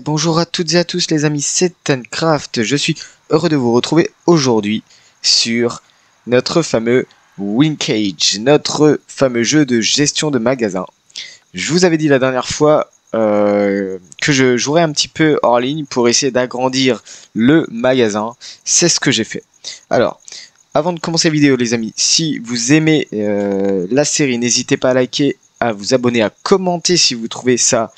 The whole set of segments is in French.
bonjour à toutes et à tous les amis, c'est Tencraft. Je suis heureux de vous retrouver aujourd'hui sur notre fameux Wincage, notre fameux jeu de gestion de magasin. Je vous avais dit la dernière fois que je jouerais un petit peu hors ligne pour essayer d'agrandir le magasin. C'est ce que j'ai fait. Alors, avant de commencer la vidéo les amis, si vous aimez la série, n'hésitez pas à liker, à vous abonner, à commenter si vous trouvez ça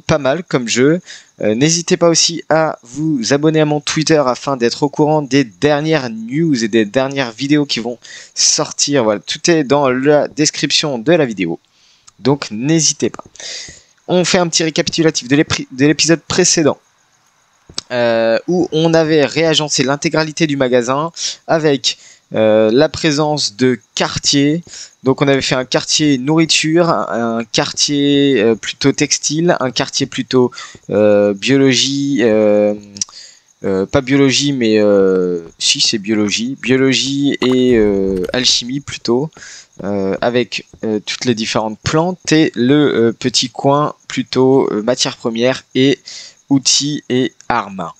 pas mal comme jeu. N'hésitez pas aussi à vous abonner à mon Twitter afin d'être au courant des dernières news et des dernières vidéos qui vont sortir. Voilà, tout est dans la description de la vidéo. Donc n'hésitez pas. On fait un petit récapitulatif de l'épisode précédent. Où on avait réagencé l'intégralité du magasin avec la présence de quartiers. Donc on avait fait un quartier nourriture, un quartier plutôt textile, un quartier plutôt biologie, pas biologie mais si c'est biologie et alchimie plutôt, avec toutes les différentes plantes et le petit coin plutôt matières premières et outils et armes.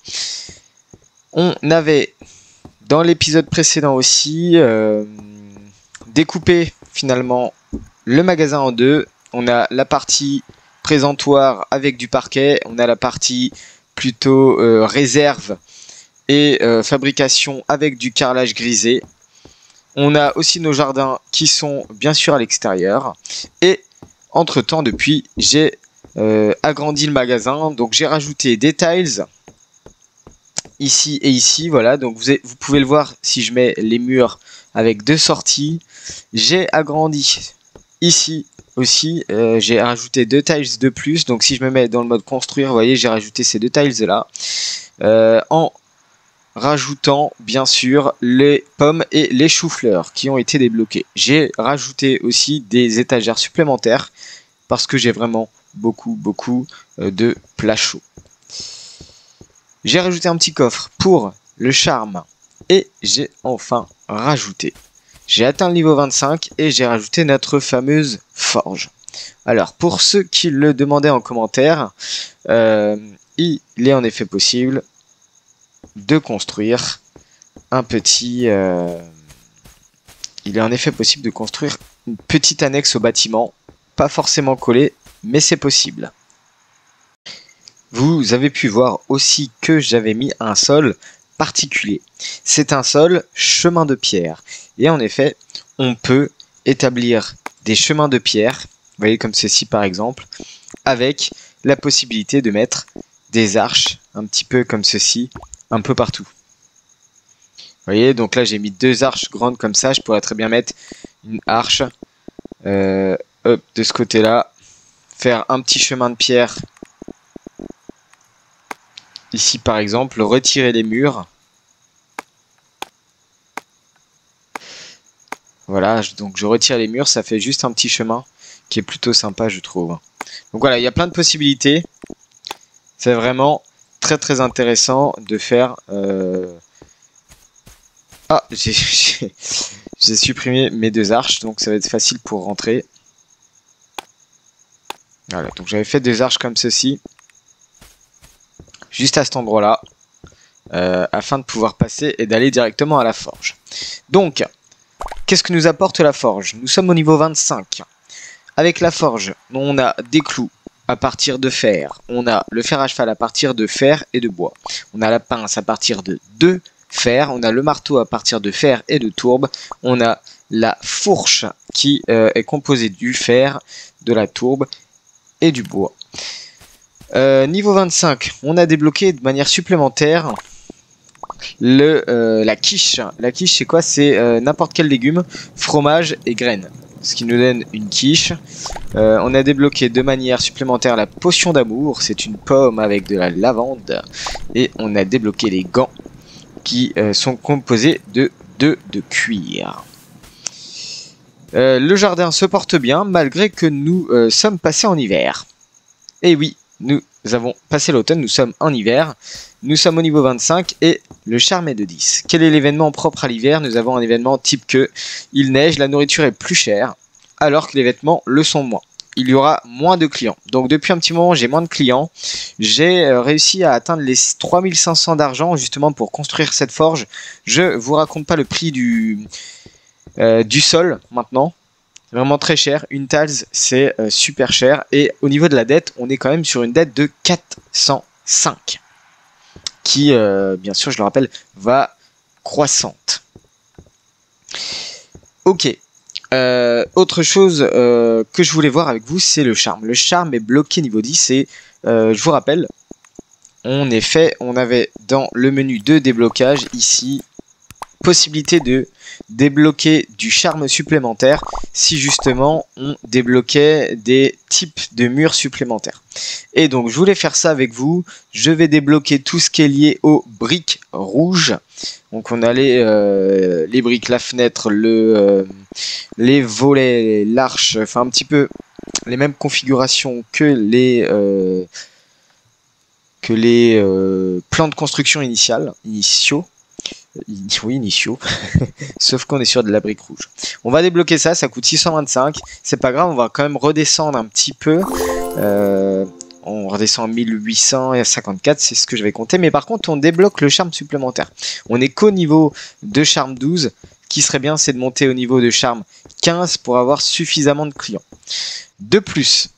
On avait dans l'épisode précédent aussi découpé finalement le magasin en deux. On a la partie présentoir avec du parquet, on a la partie plutôt réserve et fabrication avec du carrelage grisé. On a aussi nos jardins qui sont bien sûr à l'extérieur. Et entre temps depuis j'ai agrandi le magasin, donc j'ai rajouté des tiles ici et ici, voilà, donc vous pouvez le voir si je mets les murs avec deux sorties. J'ai agrandi ici aussi, j'ai rajouté deux tiles de plus, donc si je me mets dans le mode construire, vous voyez, j'ai rajouté ces deux tiles là, en rajoutant bien sûr les pommes et les choux-fleurs qui ont été débloqués. J'ai rajouté aussi des étagères supplémentaires parce que j'ai vraiment beaucoup de plats chauds. J'ai rajouté un petit coffre pour le charme et j'ai enfin rajouté. J'ai atteint le niveau 25 et j'ai rajouté notre fameuse forge. Alors pour ceux qui le demandaient en commentaire, il est en effet possible de construire un petit... il est en effet possible de construire une petite annexe au bâtiment, pas forcément collée, mais c'est possible. Vous avez pu voir aussi que j'avais mis un sol particulier. C'est un sol chemin de pierre. Et en effet, on peut établir des chemins de pierre, vous voyez comme ceci par exemple, avec la possibilité de mettre des arches, un petit peu comme ceci, un peu partout. Vous voyez, donc là j'ai mis deux arches grandes comme ça, je pourrais très bien mettre une arche de ce côté-là, faire un petit chemin de pierre ici par exemple, retirer les murs. Voilà, donc je retire les murs, ça fait juste un petit chemin qui est plutôt sympa je trouve. Donc voilà, il y a plein de possibilités. C'est vraiment très intéressant de faire... Ah, j'ai supprimé mes deux arches, donc ça va être facile pour rentrer. Voilà, donc j'avais fait deux arches comme ceci. Juste à cet endroit-là, afin de pouvoir passer et d'aller directement à la forge. Donc, qu'est-ce que nous apporte la forge? Nous sommes au niveau 25. Avec la forge, on a des clous à partir de fer. On a le fer à cheval à partir de fer et de bois. On a la pince à partir de 2 fer. On a le marteau à partir de fer et de tourbe. On a la fourche qui est composée du fer, de la tourbe et du bois. Niveau 25, on a débloqué de manière supplémentaire la quiche. La quiche c'est quoi? C'est n'importe quel légume, fromage et graines. Ce qui nous donne une quiche. On a débloqué de manière supplémentaire la potion d'amour. C'est une pomme avec de la lavande. Et on a débloqué les gants qui sont composés de 2 de cuir. Le jardin se porte bien malgré que nous sommes passés en hiver. Et oui, nous avons passé l'automne, nous sommes en hiver, nous sommes au niveau 25 et le charme est de 10. Quel est l'événement propre à l'hiver? Nous avons un événement type que il neige, la nourriture est plus chère, alors que les vêtements le sont moins. il y aura moins de clients. Donc depuis un petit moment, j'ai moins de clients. J'ai réussi à atteindre les 3500 d'argent justement pour construire cette forge. Je vous raconte pas le prix du sol maintenant. Vraiment très cher. Une Tals, c'est super cher. Et au niveau de la dette, on est quand même sur une dette de 405. Qui, bien sûr, je le rappelle, va croissante. Ok. Autre chose que je voulais voir avec vous, c'est le charme. Le charme est bloqué niveau 10 et je vous rappelle, on avait dans le menu de déblocage ici possibilité de débloquer du charme supplémentaire si justement on débloquait des types de murs supplémentaires. Et donc je voulais faire ça avec vous. Je vais débloquer tout ce qui est lié aux briques rouges. Donc on a les briques, la fenêtre, les volets, l'arche, enfin un petit peu les mêmes configurations que les plans de construction initiaux. Oui, initiaux. Sauf qu'on est sur de la brique rouge. On va débloquer ça, ça coûte 625. C'est pas grave, on va quand même redescendre un petit peu. On redescend à 1800 et à 54, c'est ce que je vais compter. Mais par contre, on débloque le charme supplémentaire. On est qu'au niveau de charme 12. Ce qui serait bien, c'est de monter au niveau de charme 15 pour avoir suffisamment de clients. De plus,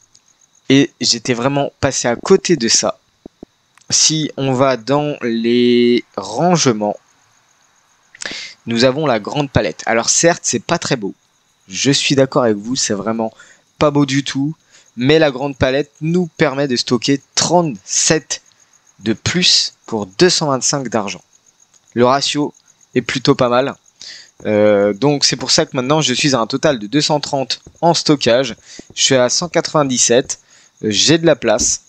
et j'étais vraiment passé à côté de ça, si on va dans les rangements, nous avons la grande palette. Alors certes, c'est pas très beau. Je suis d'accord avec vous, c'est vraiment pas beau du tout. Mais la grande palette nous permet de stocker 37 de plus pour 225 d'argent. Le ratio est plutôt pas mal. Donc c'est pour ça que maintenant je suis à un total de 230 en stockage. Je suis à 197. J'ai de la place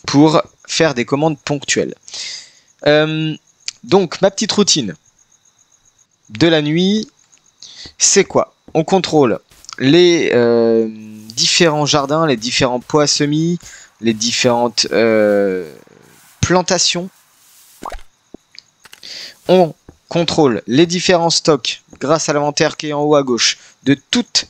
pour faire des commandes ponctuelles. Donc ma petite routine de la nuit, c'est quoi? On contrôle les différents jardins, les différents pots à semis, les différentes plantations. On contrôle les différents stocks grâce à l'inventaire qui est en haut à gauche de toutes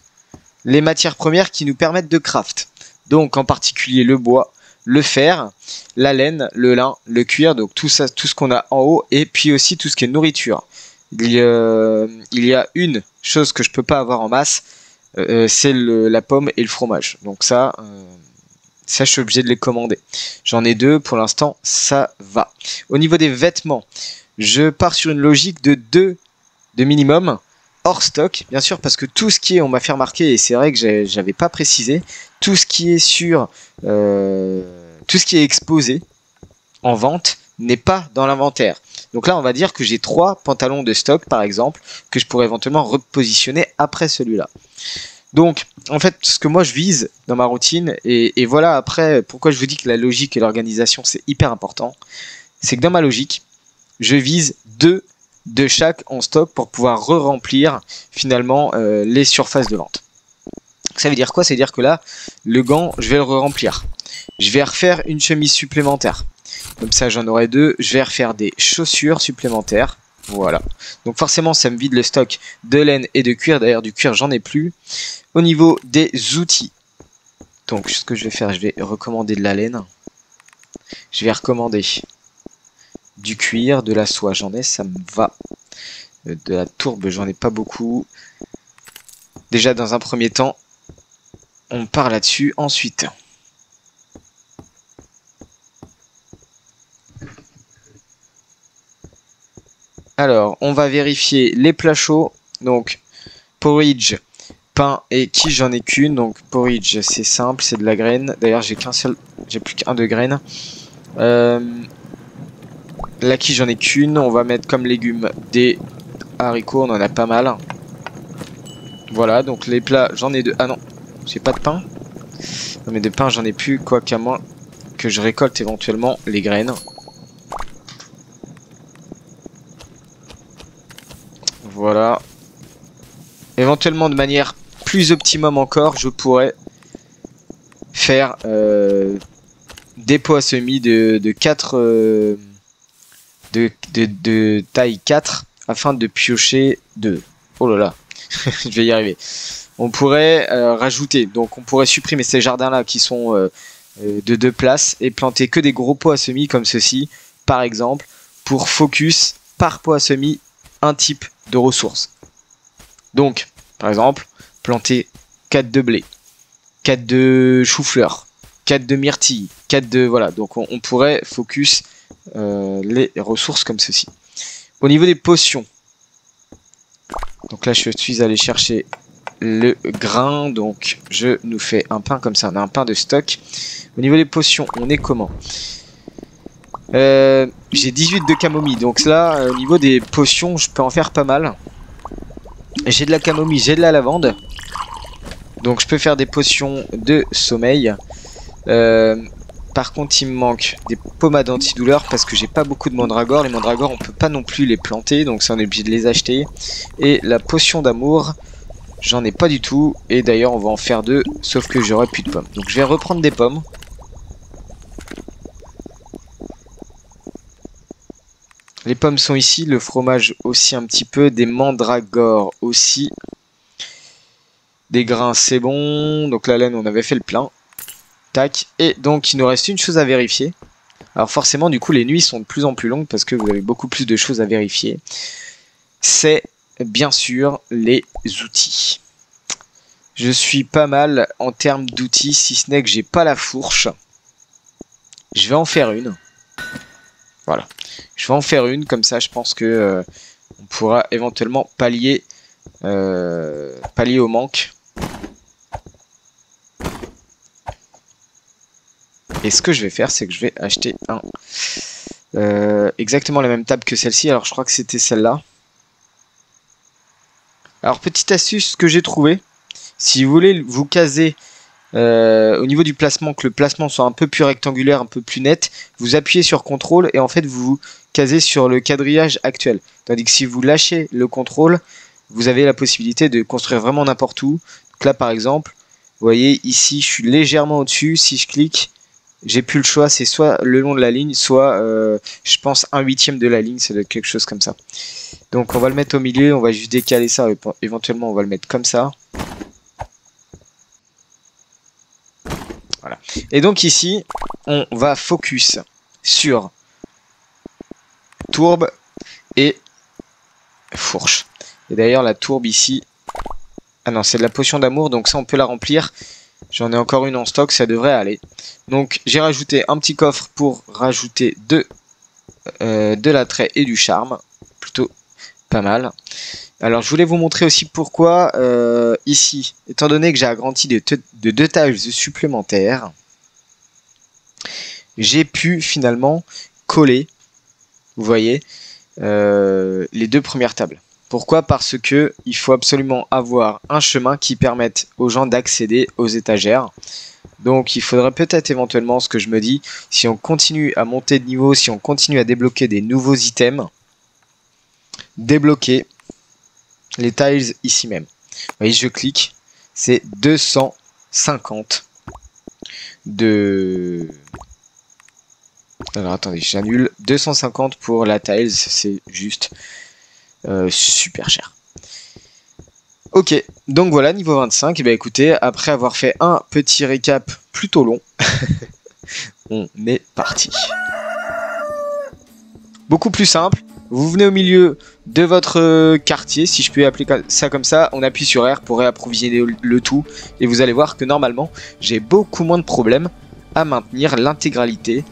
les matières premières qui nous permettent de craft. Donc en particulier le bois, le fer, la laine, le lin, le cuir, donc tout ça, tout ce qu'on a en haut, et puis aussi tout ce qui est nourriture. Il y a une chose que je peux pas avoir en masse, c'est la pomme et le fromage. Donc ça, je suis obligé de les commander. J'en ai 2 pour l'instant, ça va. Au niveau des vêtements, je pars sur une logique de 2 de minimum hors stock, bien sûr, parce que tout ce qui est, on m'a fait remarquer, et c'est vrai que j'avais pas précisé, tout ce qui est sur, tout ce qui est exposé en vente n'est pas dans l'inventaire. Donc là, on va dire que j'ai 3 pantalons de stock, par exemple, que je pourrais éventuellement repositionner après celui-là. Donc, en fait, ce que moi je vise dans ma routine, et voilà après, pourquoi je vous dis que la logique et l'organisation, c'est hyper important, c'est que dans ma logique, je vise 2 de chaque en stock pour pouvoir re-remplir finalement les surfaces de vente. Ça veut dire quoi? Ça veut dire que là, le gant, je vais le re-remplir. Je vais refaire une chemise supplémentaire. Comme ça, j'en aurai 2. Je vais refaire des chaussures supplémentaires. Voilà. Donc forcément, ça me vide le stock de laine et de cuir. D'ailleurs, du cuir, j'en ai plus. Au niveau des outils. Donc, ce que je vais faire, je vais recommander de la laine. Je vais recommander du cuir, de la soie. J'en ai, ça me va. De la tourbe, j'en ai pas beaucoup. Déjà, dans un premier temps, on part là-dessus. Ensuite... Alors, on va vérifier les plats chauds. Donc, porridge, pain et quiche, j'en ai qu'une. Donc, porridge, c'est simple, c'est de la graine. D'ailleurs, j'ai plus qu'un de graine. La quiche, j'en ai qu'une. On va mettre comme légumes des haricots, on en a pas mal. Voilà, donc les plats, j'en ai 2. Ah non, j'ai pas de pain. Non, mais de pain, j'en ai plus, quoi qu'à moins que je récolte éventuellement les graines. Voilà. Éventuellement, de manière plus optimum encore, je pourrais faire des pots à semis de taille 4 afin de piocher 2. Oh là là. Je vais y arriver. On pourrait rajouter, donc on pourrait supprimer ces jardins-là qui sont de 2 places et planter que des gros pots à semis comme ceci, par exemple, pour focus par pot à semis un type de ressource. Donc, par exemple, planter 4 de blé, 4 de chou-fleur, 4 de myrtille, 4 de... Voilà, donc on pourrait focus les ressources comme ceci. Au niveau des potions, donc là je suis allé chercher le grain, donc je nous fais un pain comme ça, on a un pain de stock. Au niveau des potions, on est comment? J'ai 18 de camomille, donc là au niveau des potions je peux en faire pas mal. J'ai de la camomille, j'ai de la lavande, donc je peux faire des potions de sommeil. Par contre il me manque des pommades antidouleurs parce que j'ai pas beaucoup de mandragore. Les mandragores on peut pas non plus les planter, donc ça on est obligé de les acheter. Et la potion d'amour, j'en ai pas du tout, et d'ailleurs on va en faire 2, sauf que j'aurai plus de pommes. Donc je vais reprendre des pommes. Les pommes sont ici, le fromage aussi un petit peu, des mandragores aussi. Des grains c'est bon, donc la laine on avait fait le plein. Tac, et donc il nous reste une chose à vérifier. Alors forcément du coup les nuits sont de plus en plus longues parce que vous avez beaucoup plus de choses à vérifier. C'est bien sûr les outils. Je suis pas mal en termes d'outils, si ce n'est que j'ai pas la fourche. Je vais en faire une. Voilà. Je vais en faire une, comme ça je pense que on pourra éventuellement pallier au manque. Et ce que je vais faire, c'est que je vais acheter exactement la même table que celle-ci. Alors je crois que c'était celle-là. Alors petite astuce que j'ai trouvée. Si vous voulez vous caser au niveau du placement, que le placement soit un peu plus rectangulaire, un peu plus net, vous appuyez sur CTRL et en fait vous vous casez sur le quadrillage actuel. Tandis que si vous lâchez le CTRL, vous avez la possibilité de construire vraiment n'importe où. Donc là par exemple, vous voyez ici je suis légèrement au-dessus, si je clique, j'ai plus le choix, c'est soit le long de la ligne, soit je pense 1/8 de la ligne, c'est quelque chose comme ça. Donc on va le mettre au milieu, on va juste décaler ça, éventuellement on va le mettre comme ça. Voilà. Et donc ici, on va focus sur tourbe et fourche. Et d'ailleurs la tourbe ici, ah non c'est de la potion d'amour, donc ça on peut la remplir. J'en ai encore une en stock, ça devrait aller. Donc j'ai rajouté un petit coffre pour rajouter de l'attrait et du charme. Plutôt pas mal. Alors je voulais vous montrer aussi pourquoi ici, étant donné que j'ai agrandi de 2 tailles supplémentaires, j'ai pu finalement coller, vous voyez, les 2 premières tables. Pourquoi? Parce que il faut absolument avoir un chemin qui permette aux gens d'accéder aux étagères. Donc il faudrait peut-être éventuellement, ce que je me dis, si on continue à monter de niveau, si on continue à débloquer des nouveaux items, débloquer les tiles ici même. Vous voyez, je clique, c'est 250 de... Alors attendez, j'annule. 250 pour la tiles, c'est juste super cher. Ok, donc voilà, niveau 25, et bien écoutez, après avoir fait un petit récap plutôt long, on est parti. Beaucoup plus simple, vous venez au milieu de votre quartier, si je peux appeler ça comme ça, on appuie sur R pour réapprovisionner le tout, et vous allez voir que normalement, j'ai beaucoup moins de problèmes à maintenir l'intégralité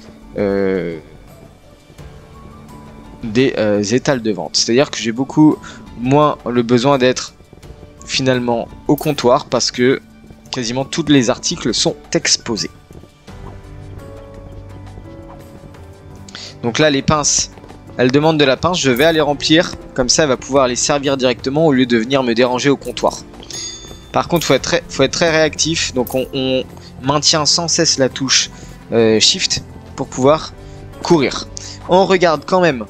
des étals de vente. C'est-à-dire que j'ai beaucoup moins le besoin d'être finalement au comptoir parce que quasiment tous les articles sont exposés. Donc là les pinces, elles demandent de la pince, je vais aller remplir, comme ça elle va pouvoir les servir directement au lieu de venir me déranger au comptoir. Par contre faut être très réactif, donc on maintient sans cesse la touche Shift pour pouvoir courir. On regarde quand même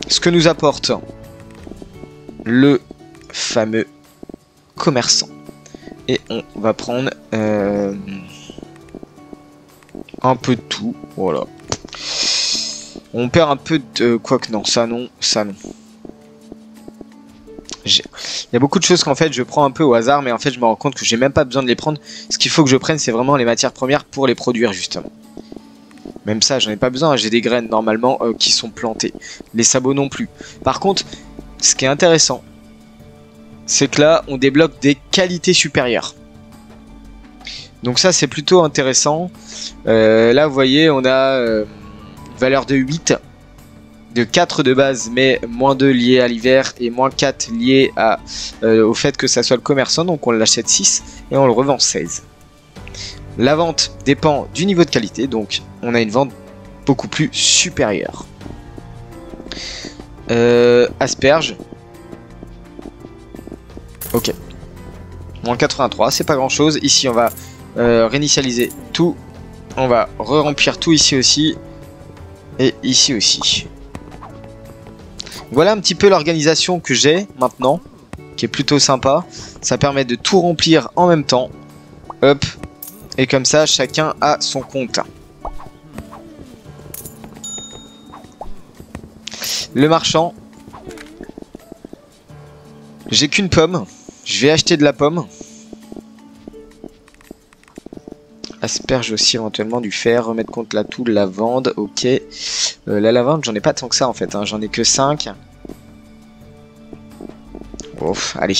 ce que nous apporte le fameux commerçant. Et on va prendre un peu de tout. Voilà. On perd un peu de... Quoique non, ça non, ça non. Il y a beaucoup de choses qu'en fait je prends un peu au hasard, mais en fait je me rends compte que j'ai même pas besoin de les prendre. Ce qu'il faut que je prenne, c'est vraiment les matières premières pour les produire justement. Même ça, j'en ai pas besoin, j'ai des graines normalement qui sont plantées. Les sabots non plus. Par contre, ce qui est intéressant, c'est que là, on débloque des qualités supérieures. Donc ça, c'est plutôt intéressant. Là, vous voyez, on a une valeur de 8, de 4 de base, mais moins 2 lié à l'hiver et moins 4 lié au fait que ça soit le commerçant. Donc on l'achète 6 et on le revend 16. La vente dépend du niveau de qualité, donc on a une vente beaucoup plus supérieure. Asperge. Ok. Moins 83, c'est pas grand chose. Ici, on va réinitialiser tout. On va re-remplir tout ici aussi. Et ici aussi. Voilà un petit peu l'organisation que j'ai maintenant. Qui est plutôt sympa. Ça permet de tout remplir en même temps. Hop. Et comme ça, chacun a son compte. Le marchand. J'ai qu'une pomme. Je vais acheter de la pomme. Asperge aussi éventuellement du fer. Remettre contre l'atout de lavande. Ok. La lavande, j'en ai pas tant que ça en fait. Hein. J'en ai que 5. Ouf, allez.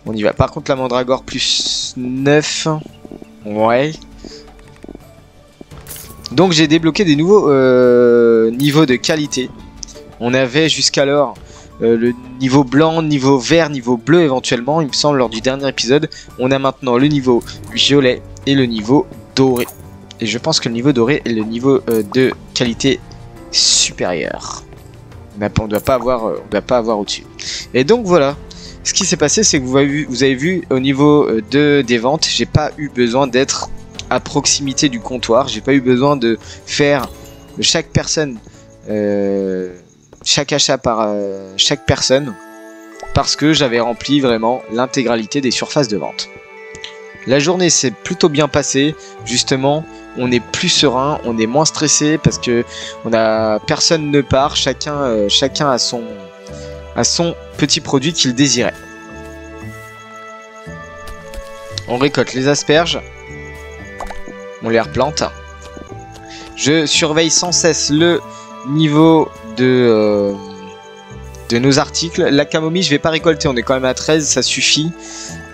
On y va. Par contre, la mandragore plus 9. Ouais. Donc j'ai débloqué des nouveaux niveaux de qualité. On avait jusqu'alors le niveau blanc, niveau vert, niveau bleu éventuellement, il me semble, lors du dernier épisode. On a maintenant le niveau violet et le niveau doré. Et je pense que le niveau doré est le niveau de qualité supérieure. On ne doit pas avoir au-dessus. Et donc voilà. Ce qui s'est passé, c'est que vous avez vu au niveau des ventes, j'ai pas eu besoin d'être à proximité du comptoir. J'ai pas eu besoin de faire chaque personne, chaque achat par chaque personne, parce que j'avais rempli vraiment l'intégralité des surfaces de vente. La journée s'est plutôt bien passée. Justement, on est plus serein, on est moins stressé parce que personne ne part, chacun a son petit produit qu'il désirait. On récolte les asperges. On les replante. Je surveille sans cesse le niveau de nos articles. La camomille, je vais pas récolter. On est quand même à 13, ça suffit.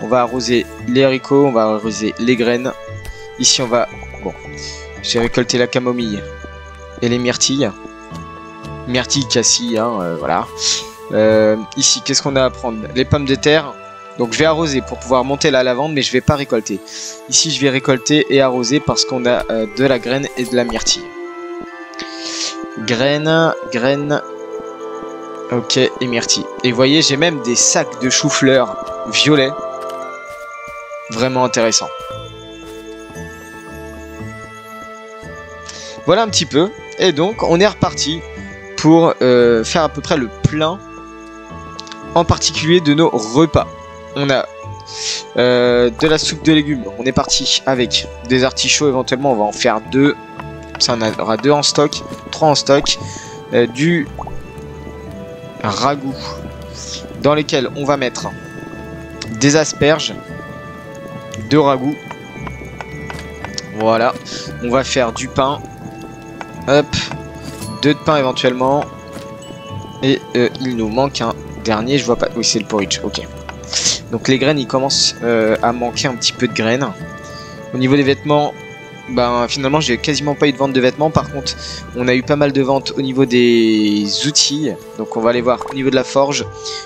On va arroser les haricots, on va arroser les graines. Ici, on va... Bon, j'ai récolté la camomille et les myrtilles. Myrtilles, cassis, hein, voilà. Ici, qu'est-ce qu'on a à prendre? Les pommes de terre. Donc je vais arroser pour pouvoir monter la lavande, mais je vais pas récolter. Ici, je vais récolter et arroser parce qu'on a de la graine et de la myrtille. Graines. Ok, et myrtille. Et vous voyez, j'ai même des sacs de chou-fleur violet. Vraiment intéressant. Voilà un petit peu. Et donc, on est reparti pour faire à peu près le plein, en particulier de nos repas. On a de la soupe de légumes. On est parti avec des artichauts éventuellement. On va en faire 2. Ça, on aura 2 en stock, 3 en stock. Du ragoût dans lesquels on va mettre des asperges de ragoût. Voilà. On va faire du pain. Hop. 2 de pain éventuellement. Et il nous manque un dernier. Je vois pas. Oui, c'est le porridge. Ok. Donc les graines, ils commencent à manquer un petit peu de graines. Au niveau des vêtements, ben finalement j'ai quasiment pas eu de vente de vêtements. Par contre, on a eu pas mal de ventes au niveau des outils. Donc on va aller voir au niveau de la forge.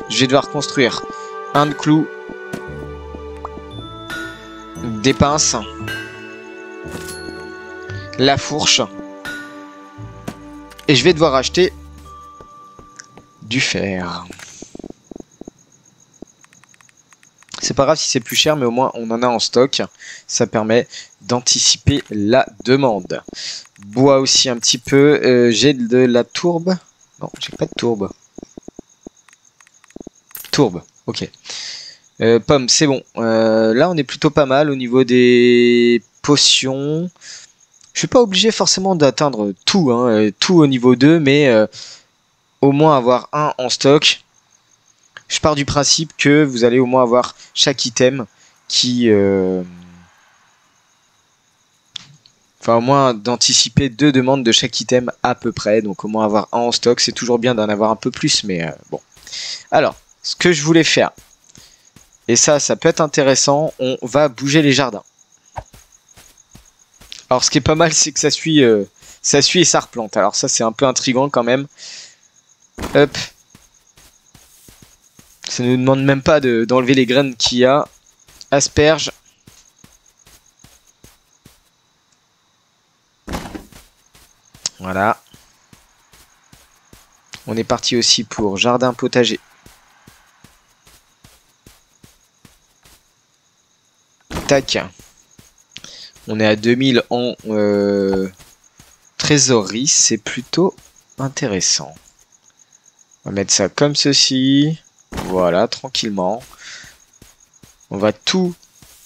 Je vais devoir construire un de clous, des pinces, la fourche. Et je vais devoir acheter du fer. C'est pas grave si c'est plus cher, mais au moins on en a en stock. Ça permet d'anticiper la demande. Bois aussi un petit peu. J'ai de la tourbe. Non, j'ai pas de tourbe. Tourbe, ok. Pomme, c'est bon. Là, on est plutôt pas mal au niveau des potions. Je suis pas obligé forcément d'atteindre tout, hein, tout au niveau 2, mais au moins avoir un en stock. je pars du principe que vous allez au moins avoir chaque item qui... Enfin, au moins d'anticiper 2 demandes de chaque item à peu près. Donc au moins avoir un en stock. C'est toujours bien d'en avoir un peu plus, mais bon. Alors, ce que je voulais faire, et ça peut être intéressant, on va bouger les jardins. Alors ce qui est pas mal, c'est que ça suit et ça replante. Alors ça, c'est un peu intriguant quand même. Hop. Ça ne nous demande même pas d'enlever les graines qu'il y a. Asperges. Voilà. On est parti aussi pour jardin potager. Tac. On est à 2000 en trésorerie. C'est plutôt intéressant. On va mettre ça comme ceci. Voilà, tranquillement. On va tout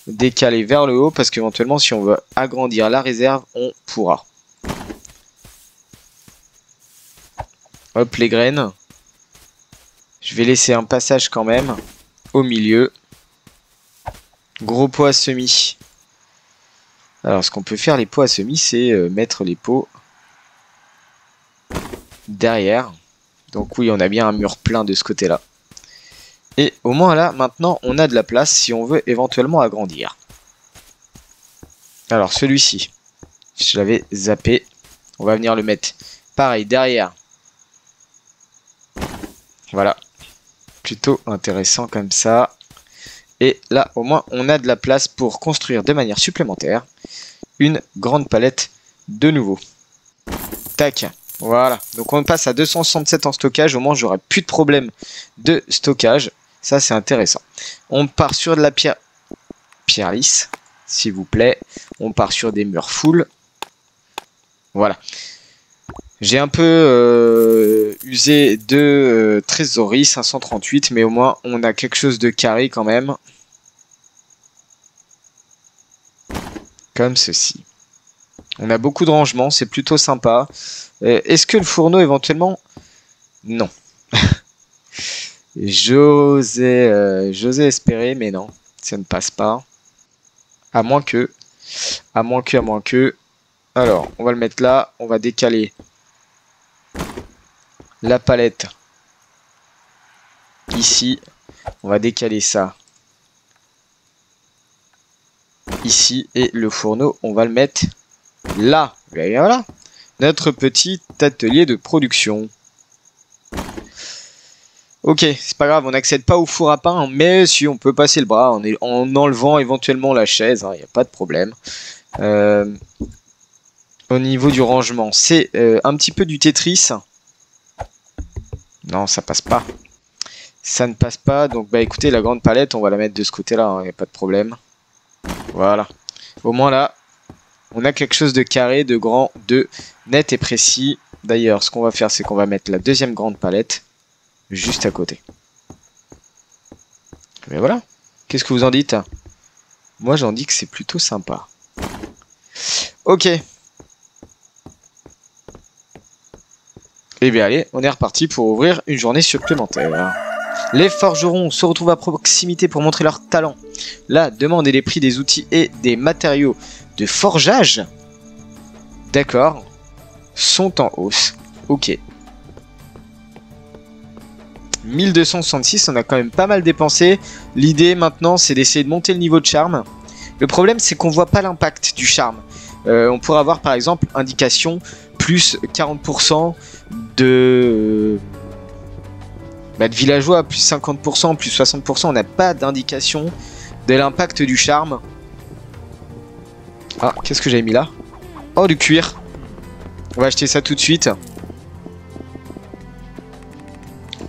décaler vers le haut parce qu'éventuellement, si on veut agrandir la réserve, on pourra. Hop, les graines. Je vais laisser un passage quand même au milieu. Gros pot à semis. Alors, ce qu'on peut faire, les pots à semis, c'est mettre les pots derrière. Donc oui, on a bien un mur plein de ce côté-là. Et au moins là, maintenant, on a de la place si on veut éventuellement agrandir. Alors, celui-ci, je l'avais zappé. On va venir le mettre pareil derrière. Voilà. Plutôt intéressant comme ça. Et là, au moins, on a de la place pour construire de manière supplémentaire une grande palette de nouveau. Tac. Voilà. Donc, on passe à 267 en stockage. Au moins, j'aurai plus de problème de stockage. Ça, c'est intéressant. On part sur de la pierre lisse, s'il vous plaît. On part sur des murs full. Voilà. J'ai un peu usé de trésorerie, 538, mais au moins on a quelque chose de carré quand même. Comme ceci. On a beaucoup de rangements, c'est plutôt sympa. Est-ce que le fourneau éventuellement? Non. J'osais espérer, mais non, ça ne passe pas. À moins que. Alors, on va le mettre là, on va décaler la palette ici, on va décaler ça ici et le fourneau on va le mettre là. Et voilà, notre petit atelier de production. Ok, c'est pas grave, on n'accède pas au four à pain, mais si on peut passer le bras en enlevant éventuellement la chaise, il n'y a pas de problème. Au niveau du rangement, c'est un petit peu du Tetris. Non, ça passe pas. Ça ne passe pas. Donc, bah écoutez, la grande palette, on va la mettre de ce côté-là. Il n'y a pas de problème. Voilà. Au moins là, on a quelque chose de carré, de grand, de net et précis. D'ailleurs, ce qu'on va faire, c'est qu'on va mettre la deuxième grande palette juste à côté. Mais voilà. Qu'est-ce que vous en dites? Moi, j'en dis que c'est plutôt sympa. Ok. Et bien allez, on est reparti pour ouvrir une journée supplémentaire. Les forgerons se retrouvent à proximité pour montrer leur talent. La demande et les prix des outils et des matériaux de forgeage, d'accord, sont en hausse. Ok. 1266, on a quand même pas mal dépensé. L'idée maintenant, c'est d'essayer de monter le niveau de charme. Le problème, c'est qu'on voit pas l'impact du charme. On pourrait avoir par exemple indication plus 40% de villageois, plus 50%, plus 60%. On n'a pas d'indication de l'impact du charme. Ah, qu'est-ce que j'avais mis là? Oh, du cuir. On va acheter ça tout de suite.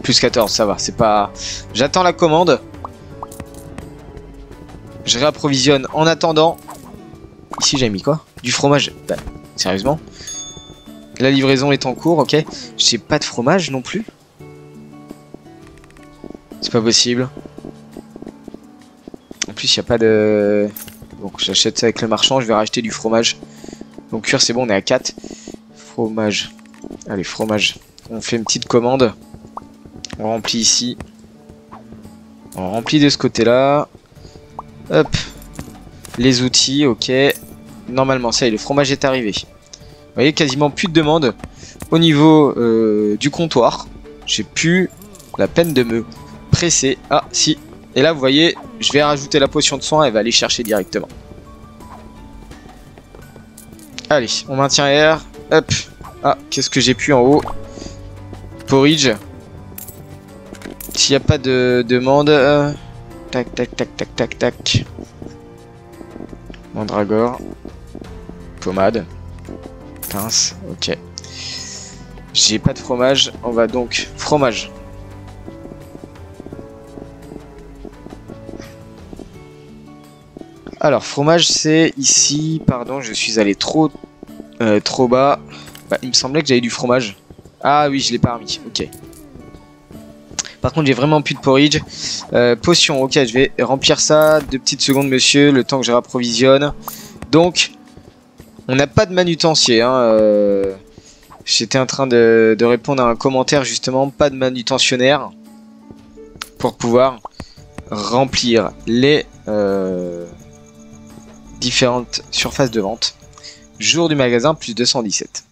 Plus 14, ça va, c'est pas... J'attends la commande. Je réapprovisionne en attendant. Ici, j'ai mis quoi? Du fromage. Bah, sérieusement? La livraison est en cours, ok. J'ai pas de fromage non plus. C'est pas possible. En plus, il n'y a pas de... Donc, j'achète ça avec le marchand, je vais racheter du fromage. Donc, cuir, c'est bon, on est à 4. Fromage. Allez, fromage. On fait une petite commande. On remplit ici. On remplit de ce côté-là. Hop. Les outils, ok. Normalement, ça y est, le fromage est arrivé. Vous voyez, quasiment plus de demandes au niveau du comptoir. J'ai plus la peine de me presser. Ah, si. Et là, vous voyez, je vais rajouter la potion de soin. Elle va aller chercher directement. Allez, on maintient R. Hop. Ah, qu'est-ce que j'ai pu en haut? Porridge. S'il n'y a pas de demande... Tac, tac, tac, tac, tac, tac. Mandragore. Pommade. Pince, ok. J'ai pas de fromage, on va donc... Fromage. Alors, fromage, c'est ici... Pardon, je suis allé trop bas. Bah, il me semblait que j'avais du fromage. Ah oui, je l'ai pas remis, ok. Par contre, j'ai vraiment plus de porridge. Potion, ok, je vais remplir ça. 2 petites secondes, monsieur, le temps que je rapprovisionne. Donc, on n'a pas de manutencier. Hein, j'étais en train de répondre à un commentaire, justement. Pas de manutentionnaire. Pour pouvoir remplir les différentes surfaces de vente. Jour du magasin, plus 217.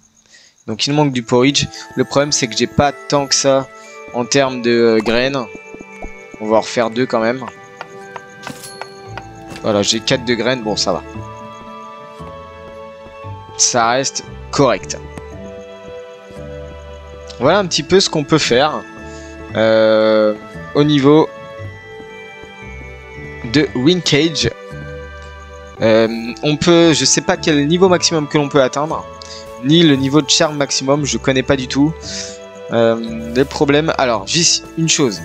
Donc, il manque du porridge. Le problème, c'est que j'ai pas tant que ça... En termes de graines, on va en refaire 2 quand même. Voilà, j'ai 4 de graines, bon ça va. Ça reste correct. Voilà un petit peu ce qu'on peut faire au niveau de Wingcage. On peut, je sais pas quel niveau maximum que l'on peut atteindre, ni le niveau de charme maximum, je connais pas du tout. Les problèmes, alors juste une chose,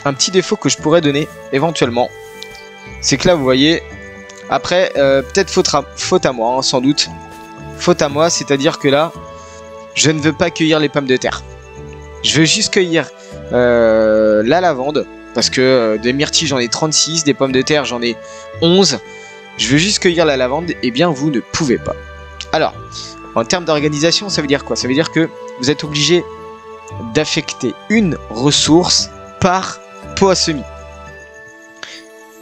un petit défaut que je pourrais donner éventuellement, c'est que là vous voyez, après peut-être faute à moi, hein, sans doute, faute à moi, c'est-à-dire que là, je ne veux pas cueillir les pommes de terre, je veux juste cueillir la lavande, parce que des myrtilles j'en ai 36, des pommes de terre j'en ai 11, je veux juste cueillir la lavande, et bien vous ne pouvez pas. Alors, en termes d'organisation, ça veut dire quoi? Ça veut dire que vous êtes obligé d'affecter une ressource par pot à semis.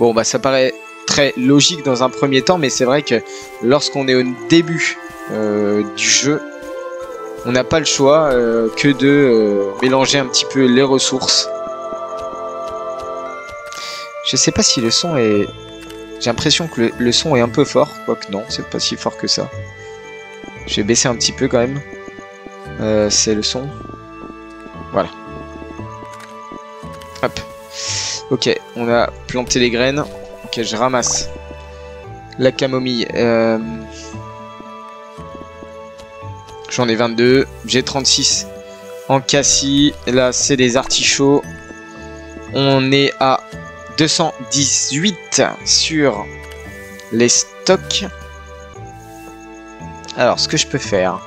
Bon, bah ça paraît très logique dans un premier temps, mais c'est vrai que lorsqu'on est au début du jeu, on n'a pas le choix que de mélanger un petit peu les ressources. Je sais pas si le son est... J'ai l'impression que le son est un peu fort, quoique non, c'est pas si fort que ça. Je vais baisser un petit peu quand même. C'est le son. Voilà. Hop. Ok, on a planté les graines. Ok, je ramasse la camomille. J'en ai 22. J'ai 36 en cassis. Là, c'est des artichauts. On est à 218 sur les stocks. Alors, ce que je peux faire...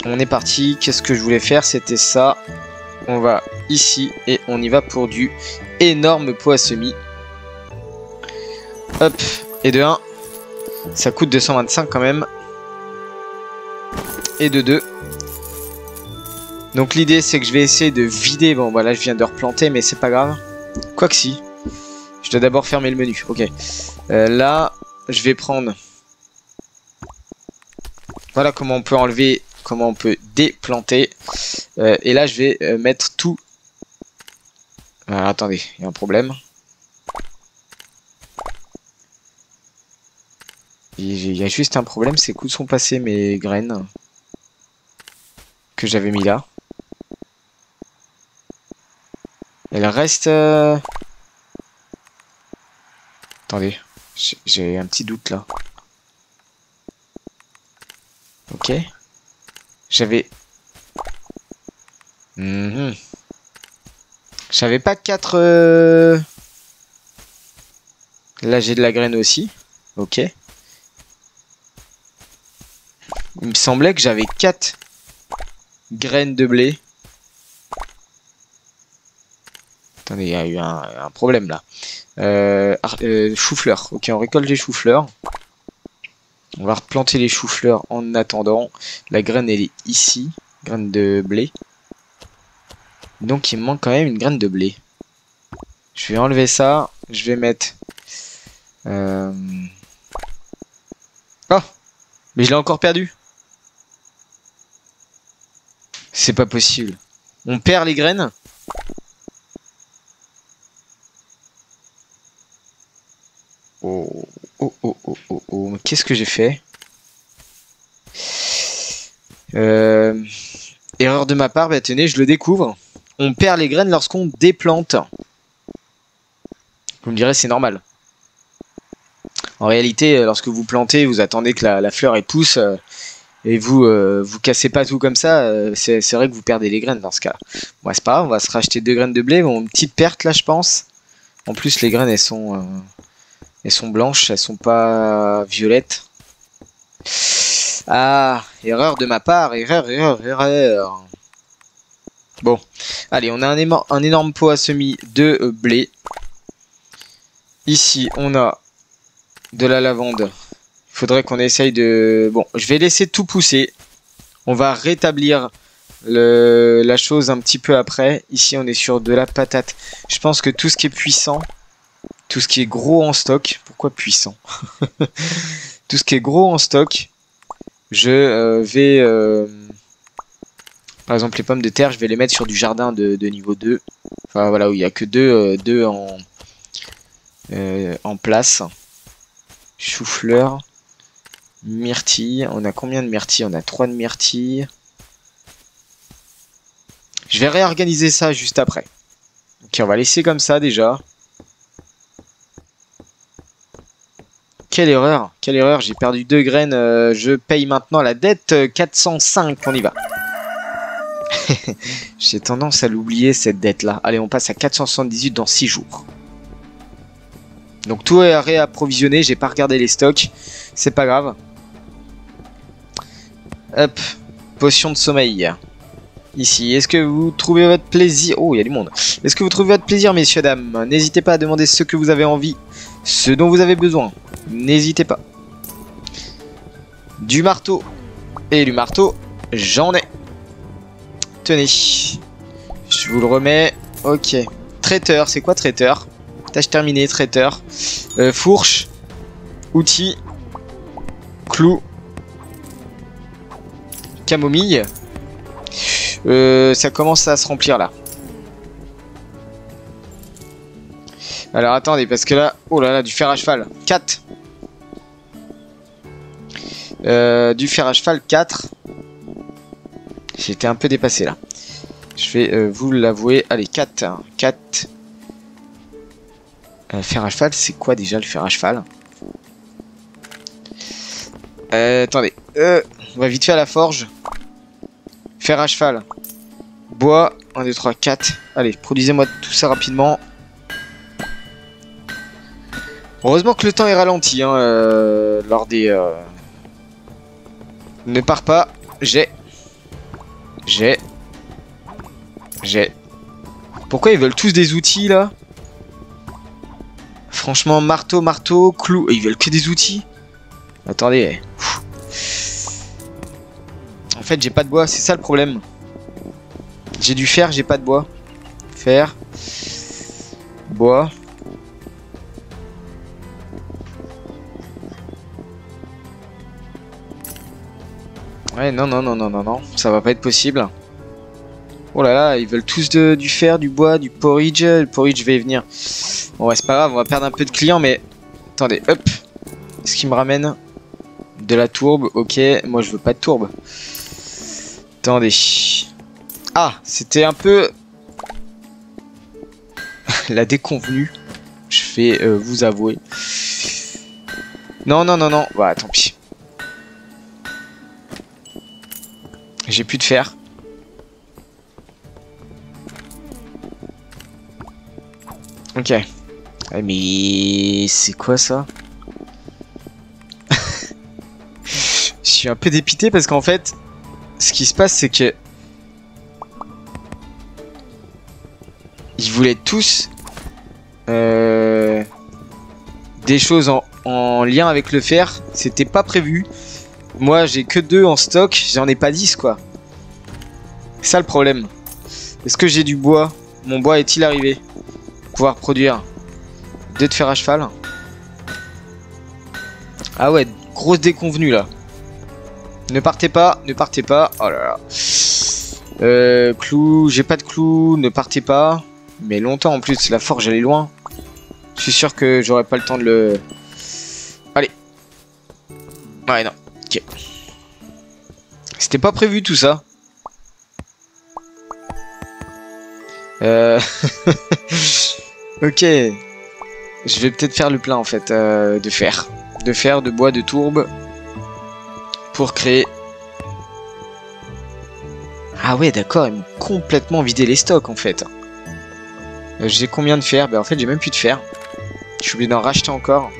On est parti. Qu'est-ce que je voulais faire? C'était ça. On va ici et on y va pour du énorme pot à semis. Hop. Et de 1. Ça coûte 225 quand même. Et de 2. Donc l'idée c'est que je vais essayer de vider. Bon bah là je viens de replanter mais c'est pas grave. Quoique si. Je dois d'abord fermer le menu. Ok. Là je vais prendre... Voilà comment on peut enlever... Comment on peut déplanter. Et là, je vais mettre tout... Alors, attendez, il y a un problème. Il y a juste un problème, c'est où sont passées mes graines que j'avais mis là. Elles restent... Attendez, j'ai un petit doute là. Ok. J'avais... J'avais pas 4... Là j'ai de la graine aussi. Ok. Il me semblait que j'avais 4 graines de blé. Attendez, il y a eu un problème là. Chou-fleur. Ok, on récolte les choux-fleurs. On va replanter les choux-fleurs en attendant. La graine, elle est ici. Graine de blé. Donc, il me manque quand même une graine de blé. Je vais enlever ça. Je vais mettre... Oh! Mais je l'ai encore perdu. C'est pas possible. On perd les graines. Oh, oh, oh, oh, oh, oh. Qu'est-ce que j'ai fait? Erreur de ma part, bah tenez, je le découvre. On perd les graines lorsqu'on déplante. Vous me direz, c'est normal. En réalité, lorsque vous plantez, vous attendez que la fleur elle pousse et vous vous cassez pas tout comme ça. C'est vrai que vous perdez les graines dans ce cas. Bon, c'est pas grave, on va se racheter 2 graines de blé. Bon, une petite perte là, je pense. En plus, les graines elles sont blanches, elles sont pas violettes. Ah, erreur de ma part, erreur. Bon, allez, on a un énorme pot à semis de blé. Ici, on a de la lavande. Il faudrait qu'on essaye de... Bon, je vais laisser tout pousser. On va rétablir la chose un petit peu après. Ici, on est sur de la patate. Je pense que tout ce qui est puissant, tout ce qui est gros en stock... Pourquoi puissant? Tout ce qui est gros en stock, je vais... par exemple, les pommes de terre, je vais les mettre sur du jardin de niveau 2. Enfin, voilà, où il n'y a que deux en place. Chou-fleur. Myrtille. On a combien de myrtilles? On a 3 de myrtilles. Je vais réorganiser ça juste après. Ok, on va laisser comme ça déjà. Quelle erreur, j'ai perdu 2 graines. Je paye maintenant la dette 405. On y va. J'ai tendance à l'oublier cette dette là. Allez, on passe à 478 dans 6 jours. Donc tout est réapprovisionné, j'ai pas regardé les stocks, c'est pas grave. Hop, potion de sommeil. Ici, est-ce que vous trouvez votre plaisir? Oh, il y a du monde. Est-ce que vous trouvez votre plaisir, messieurs, dames? N'hésitez pas à demander ce que vous avez envie, ce dont vous avez besoin. N'hésitez pas. Du marteau. Et du marteau, j'en ai. Tenez. Je vous le remets. Ok. Traiteur, c'est quoi traiteur? Tâche terminée, traiteur. Fourche. Outils. Clou. Camomille. Ça commence à se remplir là. Alors attendez, parce que là... Oh là là, du fer à cheval. 4. Du fer à cheval, 4. J'étais un peu dépassé là. Je vais vous l'avouer. Allez, 4. 4. Fer à cheval, c'est quoi déjà le fer à cheval? Attendez. On va vite faire la forge. Fer à cheval. Bois. 1, 2, 3, 4. Allez, produisez-moi tout ça rapidement. Heureusement que le temps est ralenti hein, lors des... Ne pars pas. J'ai. Pourquoi ils veulent tous des outils là? Franchement, marteau, clou. Ils veulent que des outils. Attendez. En fait, j'ai pas de bois. C'est ça le problème. J'ai du fer, j'ai pas de bois. Fer. Bois. Ouais, non. Ça va pas être possible. Oh là là, ils veulent tous du fer, du bois, du porridge. Le porridge va y venir. Bon, ouais, c'est pas grave, on va perdre un peu de clients, mais... Attendez, hop. Ce qui me ramène de la tourbe. Ok, moi je veux pas de tourbe. Attendez. Ah, c'était un peu... la déconvenue. Je vais vous avouer. Non. Bah, tant pis. J'ai plus de fer. Ok. Mais c'est quoi ça? Je suis un peu dépité parce qu'en fait, ce qui se passe c'est que ils voulaient tous des choses en lien avec le fer. C'était pas prévu. Moi, j'ai que 2 en stock. J'en ai pas 10, quoi. C'est ça le problème. Est-ce que j'ai du bois? Mon bois est-il arrivé? Pouvoir produire 2 de fer à cheval. Ah ouais, grosse déconvenue, là. Ne partez pas, ne partez pas. Oh là là. Clou, j'ai pas de clou, ne partez pas. Mais longtemps en plus, la forge elle est loin. Je suis sûr que j'aurai pas le temps de le... Allez. Ouais, non. Ok. C'était pas prévu tout ça. Ok. Je vais peut-être faire le plein en fait de fer. De fer, de bois, de tourbe. Pour créer... Ah ouais, d'accord, ils m'ont complètement vidé les stocks en fait. J'ai combien de fer? Ben en fait, j'ai même plus de fer. Je suis obligé d'en racheter encore.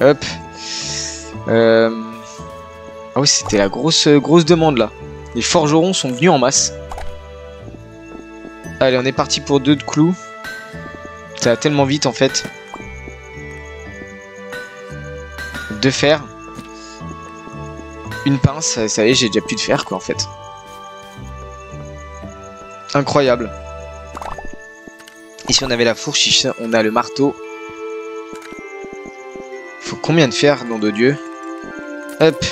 Hop. Ah oui, c'était la grosse demande là. Les forgerons sont venus en masse. Allez, on est parti pour 2 de clous. Ça va tellement vite en fait. 2 fer. Une pince, ça y est, j'ai déjà plus de fer quoi en fait. Incroyable. Ici on avait la fourche, ici on a le marteau. Faut combien de fer, nom de Dieu? Hop.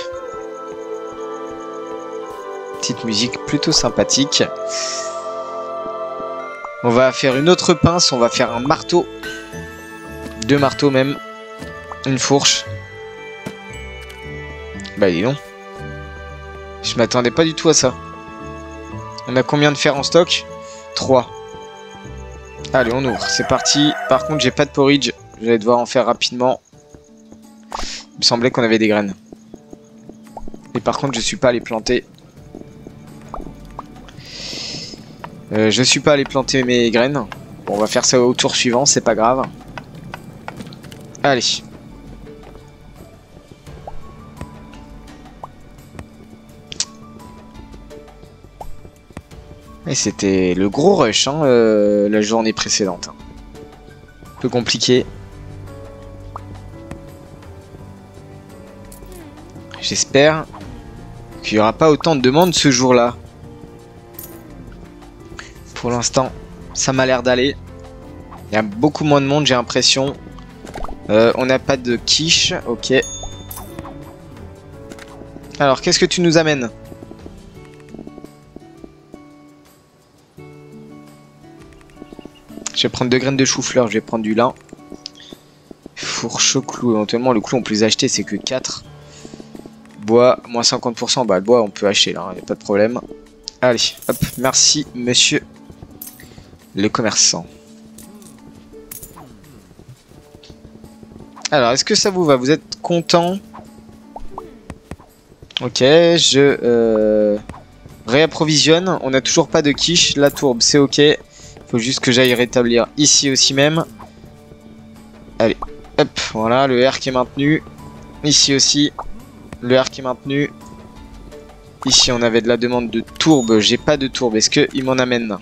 Petite musique plutôt sympathique. On va faire une autre pince, on va faire un marteau. 2 marteaux même. Une fourche. Bah dis donc. Je m'attendais pas du tout à ça. On a combien de fer en stock? 3. Allez, on ouvre. C'est parti. Par contre, j'ai pas de porridge. Je vais devoir en faire rapidement. Il me semblait qu'on avait des graines. Et par contre, je suis pas allé planter. Je suis pas allé planter mes graines. Bon, on va faire ça au tour suivant, c'est pas grave. Allez. Et c'était le gros rush, hein, la journée précédente. Un peu compliqué. J'espère qu'il n'y aura pas autant de demandes ce jour-là. Pour l'instant, ça m'a l'air d'aller. Il y a beaucoup moins de monde, j'ai l'impression. On n'a pas de quiche, ok. Alors, qu'est-ce que tu nous amènes ? Je vais prendre 2 graines de chou-fleur, je vais prendre du lin. Fourche au clou, éventuellement le clou on peut les acheter, c'est que 4. Bois, moins 50%, bah le bois on peut acheter là, y a pas de problème. Allez, hop, merci monsieur le commerçant. Alors, est-ce que ça vous va? Vous êtes content? Ok, je réapprovisionne. On n'a toujours pas de quiche. La tourbe, c'est ok. Faut juste que j'aille rétablir ici aussi même. Allez, hop, voilà, le R qui est maintenu. Ici aussi, le R qui est maintenu. Ici, on avait de la demande de tourbe. J'ai pas de tourbe. Est-ce qu'il m'en amène?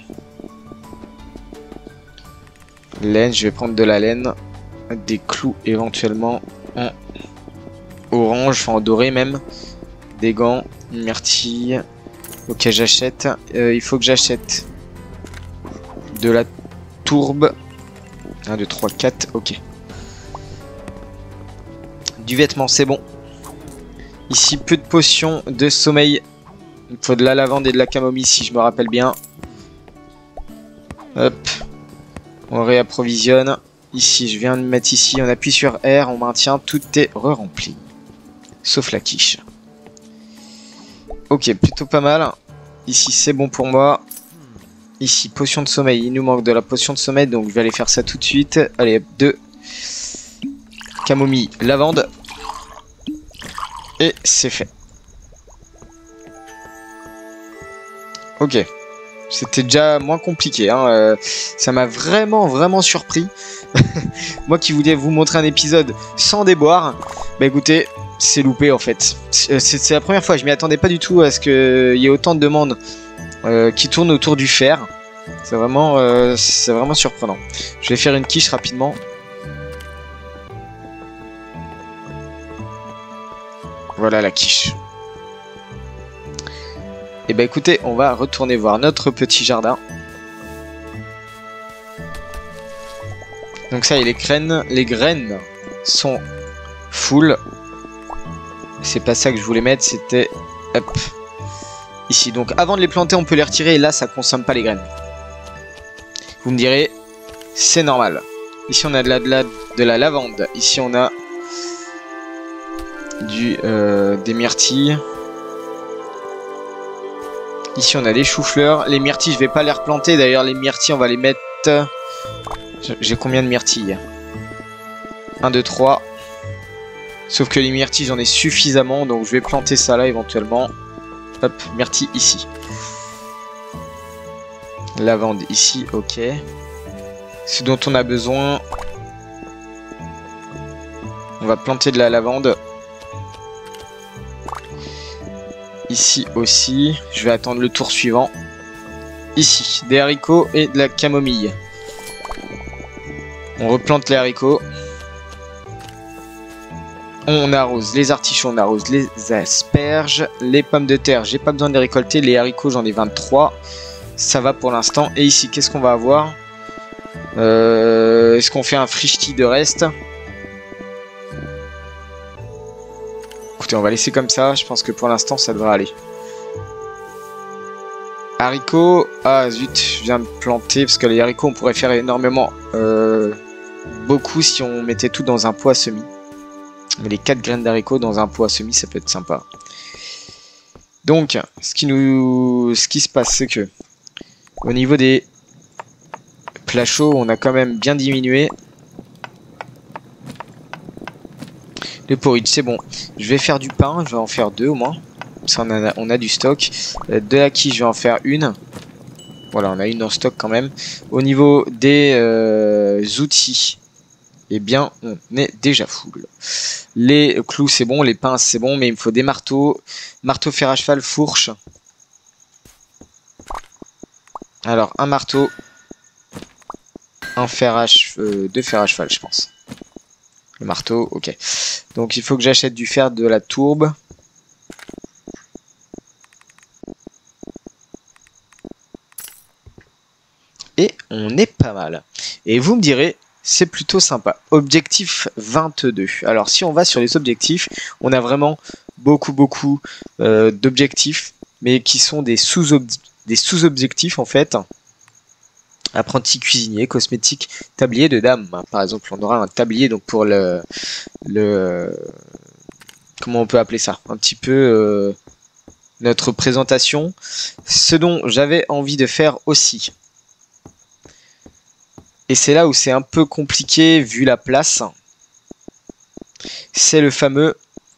Laine, je vais prendre de la laine. Des clous éventuellement en orange, enfin en doré même. Des gants, une myrtille. Ok, j'achète. Il faut que j'achète de la tourbe. 1, 2, 3, 4, ok. Du vêtement, c'est bon. Ici, peu de potions de sommeil. Il faut de la lavande et de la camomille si je me rappelle bien. Hop. On réapprovisionne. Ici, je viens de mettre ici. On appuie sur R, on maintient. Tout est re-rempli. Sauf la quiche. Ok, plutôt pas mal. Ici, c'est bon pour moi. Ici, potion de sommeil. Il nous manque de la potion de sommeil, donc je vais aller faire ça tout de suite. Allez, 2. Camomille, lavande. Et c'est fait. Ok. C'était déjà moins compliqué. Hein. Ça m'a vraiment surpris. Moi qui voulais vous montrer un épisode sans déboire. Bah écoutez, c'est loupé en fait. C'est la première fois. Je m'y attendais pas du tout à ce qu'il y ait autant de demandes qui tournent autour du fer. C'est vraiment surprenant. Je vais faire une quiche rapidement. Voilà la quiche. Et bah écoutez, on va retourner voir notre petit jardin. Donc ça, et les graines sont full. C'est pas ça que je voulais mettre, c'était hop ici. Donc avant de les planter, on peut les retirer et là, ça consomme pas les graines. Vous me direz, c'est normal. Ici, on a de la lavande. Ici, on a des myrtilles. Ici, on a des choux-fleurs. Les myrtilles, je vais pas les replanter. D'ailleurs, les myrtilles, on va les mettre... J'ai combien de myrtilles? 1, 2, 3. Sauf que les myrtilles, j'en ai suffisamment. Donc, je vais planter ça là, éventuellement. Hop, myrtille ici. Lavande ici, ok. Ce dont on a besoin. On va planter de la lavande. Ici aussi. Je vais attendre le tour suivant. Ici, des haricots et de la camomille. On replante les haricots. On arrose les artichauts, on arrose les asperges. Les pommes de terre, j'ai pas besoin de les récolter. Les haricots, j'en ai 23. Ça va pour l'instant. Et ici, qu'est-ce qu'on va avoir? Est-ce qu'on fait un frichti de reste? Écoutez, on va laisser comme ça. Je pense que pour l'instant, ça devrait aller. Haricots. Ah zut, je viens de planter. Parce que les haricots, on pourrait faire énormément. Beaucoup si on mettait tout dans un pot à semis. Mais les 4 graines d'haricots dans un pot à semis, ça peut être sympa. Donc, ce qui se passe, c'est que au niveau des plats chauds, on a quand même bien diminué. Le porridge, c'est bon. Je vais faire du pain, je vais en faire 2 au moins. Ça, on a du stock. De la quiche, je vais en faire 1. Voilà, on a 1 en stock quand même. Au niveau des outils, eh bien, on est déjà full. Les clous, c'est bon. Les pinces, c'est bon. Mais il me faut des marteaux. Marteau, fer à cheval, fourche. Alors, un marteau. Un fer à cheval. 2 fers à cheval, je pense. Le marteau, ok. Donc, il faut que j'achète du fer, de la tourbe. Et on est pas mal. Et vous me direz... C'est plutôt sympa. Objectif 22. Alors si on va sur les objectifs, on a vraiment beaucoup d'objectifs, mais qui sont des sous-objectifs en fait. Apprenti cuisinier, cosmétique, tablier de dame. Par exemple, on aura un tablier donc pour le comment on peut appeler ça? Un petit peu notre présentation. Ce dont j'avais envie de faire aussi. Et c'est là où c'est un peu compliqué vu la place. C'est le fameux...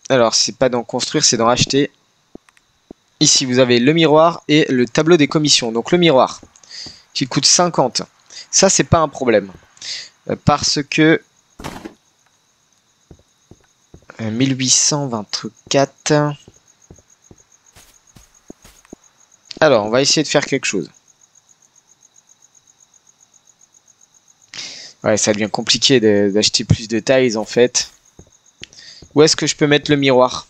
Alors, c'est pas d'en construire, c'est d'en acheter. Ici, vous avez le miroir et le tableau des commissions. Donc, le miroir, qui coûte 50. Ça, c'est pas un problème. Parce que... 1824... Alors, on va essayer de faire quelque chose. Ouais, ça devient compliqué d'acheter plus de tiles en fait. Où est-ce que je peux mettre le miroir?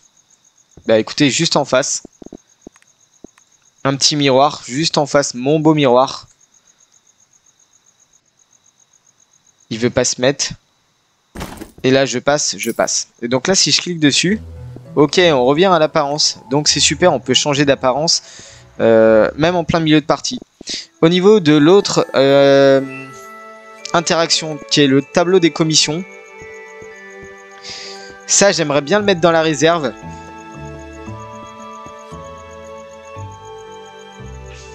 Bah écoutez, juste en face. Un petit miroir, juste en face, mon beau miroir. Il veut pas se mettre. Et là, je passe. Et donc là, si je clique dessus, ok, on revient à l'apparence. Donc c'est super, on peut changer d'apparence, même en plein milieu de partie. Au niveau de l'autre... interaction qui est le tableau des commissions. Ça, j'aimerais bien le mettre dans la réserve.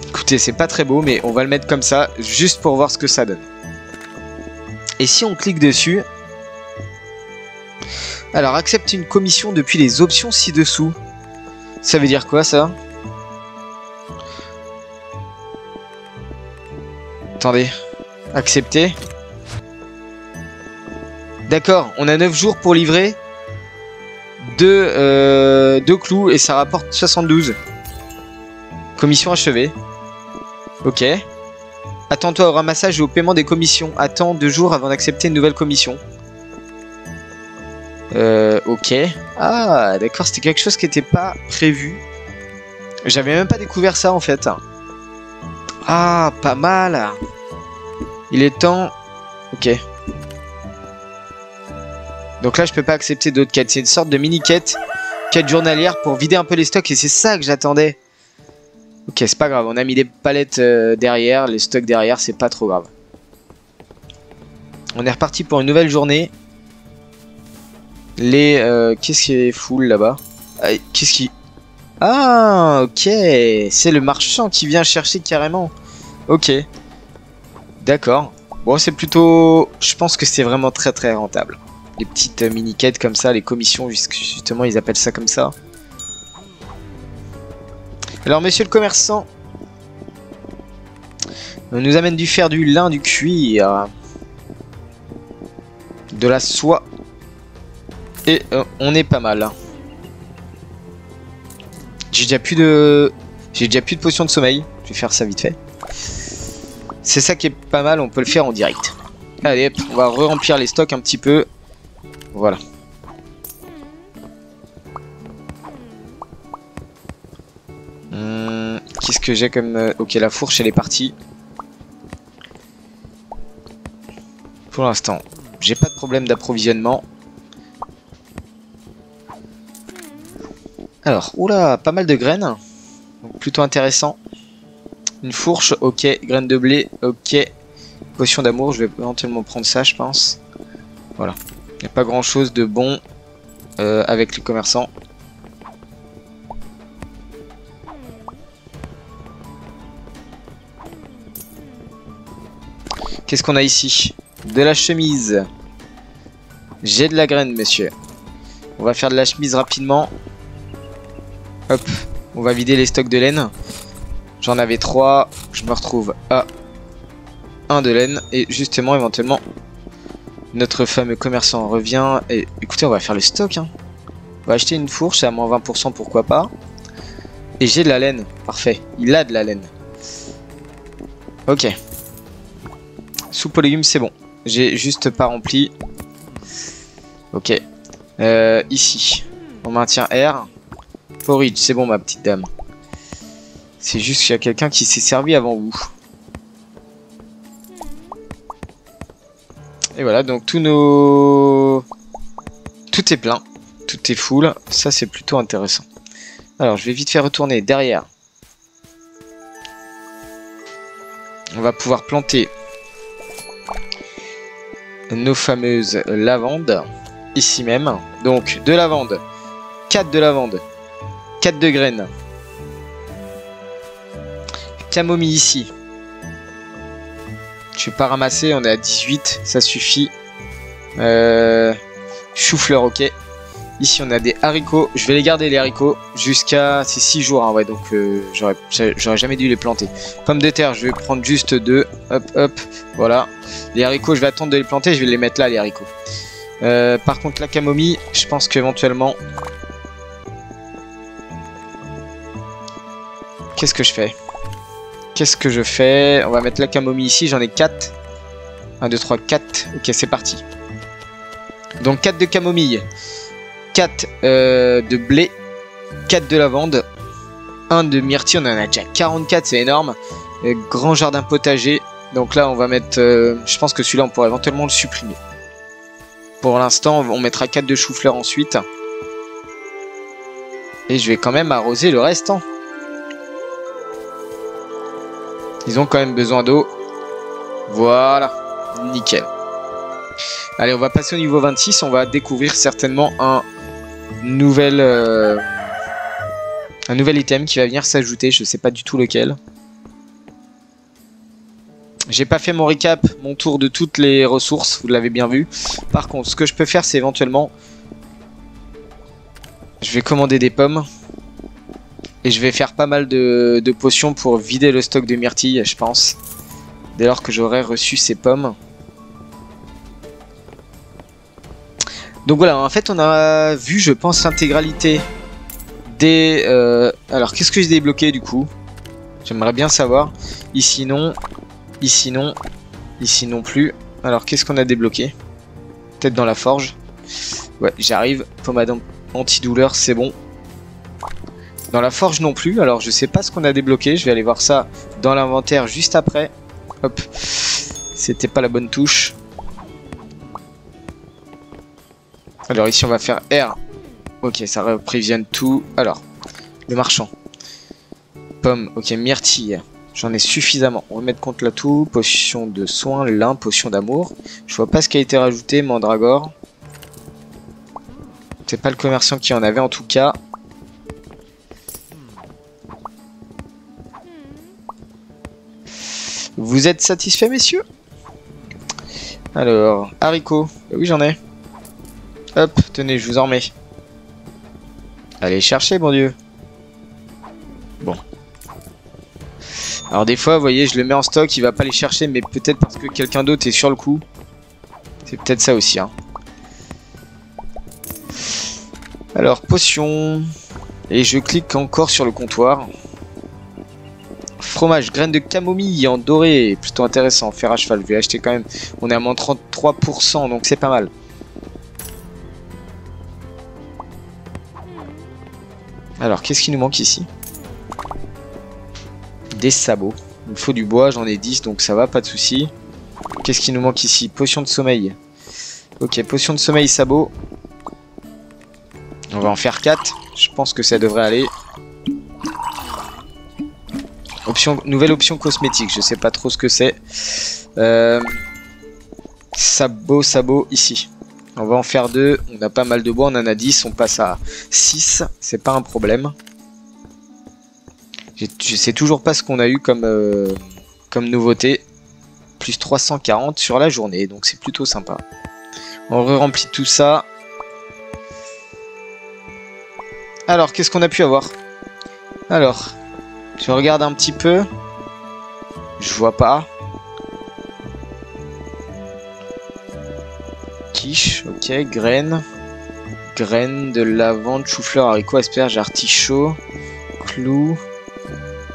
Écoutez, c'est pas très beau, mais on va le mettre comme ça, juste pour voir ce que ça donne. Et si on clique dessus... Alors, accepte une commission depuis les options ci-dessous. Ça veut dire quoi, ça? Attendez. Accepter. D'accord, on a 9 jours pour livrer 2 clous et ça rapporte 72. Commission achevée. Ok. Attends-toi au ramassage et au paiement des commissions. Attends 2 jours avant d'accepter une nouvelle commission. Ok. Ah, d'accord, c'était quelque chose qui n'était pas prévu. J'avais même pas découvert ça en fait. Ah, pas mal. Il est temps. Ok. Donc là, je peux pas accepter d'autres quêtes. C'est une sorte de mini-quête. Quête journalière pour vider un peu les stocks. Et c'est ça que j'attendais. Ok, c'est pas grave. On a mis des palettes derrière. Les stocks derrière, c'est pas trop grave. On est reparti pour une nouvelle journée. Qu'est-ce qui est full là-bas? Qu'est-ce qui... Ah, ok. C'est le marchand qui vient chercher carrément. Ok. D'accord. Bon, c'est plutôt... Je pense que c'est vraiment très très rentable. Les petites mini-quêtes comme ça, les commissions, justement, ils appellent ça comme ça. Alors, monsieur le commerçant, on nous amène du fer, du lin, du cuir, de la soie. Et on est pas mal. J'ai déjà plus de potions de sommeil. Je vais faire ça vite fait. C'est ça qui est pas mal, on peut le faire en direct. Allez, on va re-remplir les stocks un petit peu. Voilà. Qu'est-ce que j'ai comme... Ok, la fourche, elle est partie. Pour l'instant, j'ai pas de problème d'approvisionnement. Alors, oula, pas mal de graines. Donc, plutôt intéressant. Une fourche, ok. Graines de blé, ok. Potion d'amour, je vais éventuellement prendre ça, je pense. Voilà. Il n'y a pas grand chose de bon avec les commerçants. Qu'est-ce qu'on a ici? De la chemise. J'ai de la graine, monsieur. On va faire de la chemise rapidement. Hop. On va vider les stocks de laine. J'en avais 3. Je me retrouve à 1 de laine. Et justement, éventuellement, notre fameux commerçant revient. Et écoutez, on va faire le stock. Hein. On va acheter une fourche à moins 20%, pourquoi pas. Et j'ai de la laine. Parfait. Il a de la laine. Ok. Soupe aux légumes, c'est bon. J'ai juste pas rempli. Ok. Ici. On maintient R. Porridge, c'est bon, ma petite dame. C'est juste qu'il y a quelqu'un qui s'est servi avant vous. Et voilà, donc tous nos... Tout est plein. Tout est full. Ça, c'est plutôt intéressant. Alors, je vais vite faire retourner derrière. On va pouvoir planter nos fameuses lavandes. Ici même. Donc, de lavande. 4 de lavande. 4 de graines. Camomille ici. Je vais pas ramasser, on est à 18, ça suffit. Chou-fleur, ok. Ici on a des haricots, je vais les garder les haricots jusqu'à... C'est 6 jours, hein, ouais, donc j'aurais jamais dû les planter. Pommes de terre, je vais prendre juste 2, hop, hop, voilà. Les haricots, je vais attendre de les planter, je vais les mettre là, les haricots. Par contre la camomille, je pense qu'éventuellement... Qu'est-ce que je fais? Qu'est-ce que je fais? On va mettre la camomille ici, j'en ai 4. 1, 2, 3, 4. Ok, c'est parti. Donc 4 de camomille, 4 de blé, 4 de lavande, 1 de myrtille, on en a déjà 44, c'est énorme. Grand jardin potager. Donc là, on va mettre... je pense que celui-là, on pourrait éventuellement le supprimer. Pour l'instant, on mettra 4 de chou-fleur ensuite. Et je vais quand même arroser le reste. Hein. Ils ont quand même besoin d'eau. Voilà. Nickel. Allez, on va passer au niveau 26. On va découvrir certainement un nouvel item qui va venir s'ajouter. Je ne sais pas du tout lequel. J'ai pas fait mon recap, mon tour de toutes les ressources. Vous l'avez bien vu. Par contre, ce que je peux faire, c'est éventuellement... Je vais commander des pommes. Et je vais faire pas mal de potions pour vider le stock de myrtilles, je pense. Dès lors que j'aurai reçu ces pommes. Donc voilà, en fait on a vu, je pense, l'intégralité des... Alors qu'est-ce que j'ai débloqué du coup? J'aimerais bien savoir. Ici non. Ici non. Ici non plus. Alors qu'est-ce qu'on a débloqué? Peut-être dans la forge. Ouais, j'arrive. Pommade antidouleur, c'est bon. Dans la forge non plus. Alors je sais pas ce qu'on a débloqué. Je vais aller voir ça dans l'inventaire juste après. Hop. C'était pas la bonne touche. Alors ici on va faire R. Ok, ça prévienne tout. Alors, le marchand. Pomme, ok, myrtille. J'en ai suffisamment. On va mettre contre l'atout. Potion de soin, lin, potion d'amour. Je vois pas ce qui a été rajouté, mandragore. C'est pas le commerçant qui en avait en tout cas. Vous êtes satisfaits, messieurs? Alors, haricots. Oui, j'en ai. Hop, tenez, je vous en remets. Allez chercher, bon Dieu. Bon. Alors des fois, vous voyez, je le mets en stock, il va pas les chercher, mais peut-être parce que quelqu'un d'autre est sur le coup. C'est peut-être ça aussi, hein. Alors, potion. Et je clique encore sur le comptoir. Fromage, graines de camomille en doré. Plutôt intéressant, fer à cheval. Je vais acheter quand même. On est à moins 33%, donc c'est pas mal. Alors, qu'est-ce qui nous manque ici? Des sabots. Il me faut du bois, j'en ai 10, donc ça va, pas de souci. Qu'est-ce qui nous manque ici? Potion de sommeil. Ok, potion de sommeil, sabot. On va en faire 4. Je pense que ça devrait aller. Nouvelle option cosmétique, je sais pas trop ce que c'est. Sabot, ici. On va en faire 2. On a pas mal de bois, on en a 10. On passe à 6. C'est pas un problème. Je sais toujours pas ce qu'on a eu comme nouveauté. Plus 340 sur la journée, donc c'est plutôt sympa. On re-remplit tout ça. Alors, qu'est-ce qu'on a pu avoir? Alors, je regarde un petit peu. Je vois pas. Quiche, ok, graines. Graines de lavande, chou-fleur, haricot, asperges, artichaut, clous.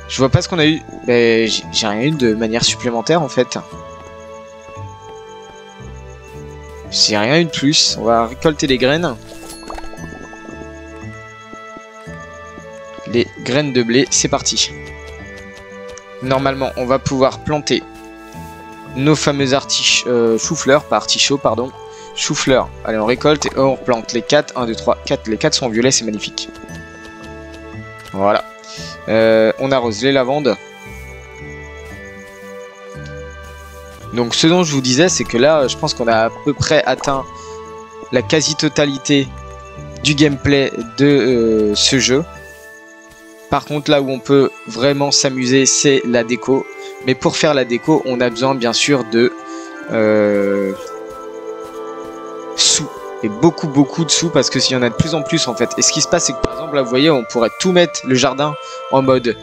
Je vois pas ce qu'on a eu. Ben, j'ai rien eu de manière supplémentaire en fait. J'ai rien eu de plus. On va récolter les graines. Les graines de blé, c'est parti. Normalement, on va pouvoir planter nos fameux chou-fleurs, pas artichauts, pardon. Chou-fleurs. Allez, on récolte et on replante les 4. 1, 2, 3, 4. Les 4 sont violets, c'est magnifique. Voilà. On arrose les lavandes. Donc ce dont je vous disais, c'est que là, je pense qu'on a à peu près atteint la quasi-totalité du gameplay de ce jeu. Par contre, là où on peut vraiment s'amuser, c'est la déco. Mais pour faire la déco, on a besoin bien sûr de sous. Et beaucoup de sous, parce que s'il y en a de plus en plus en fait. Et ce qui se passe, c'est que par exemple, là vous voyez, on pourrait tout mettre le jardin en mode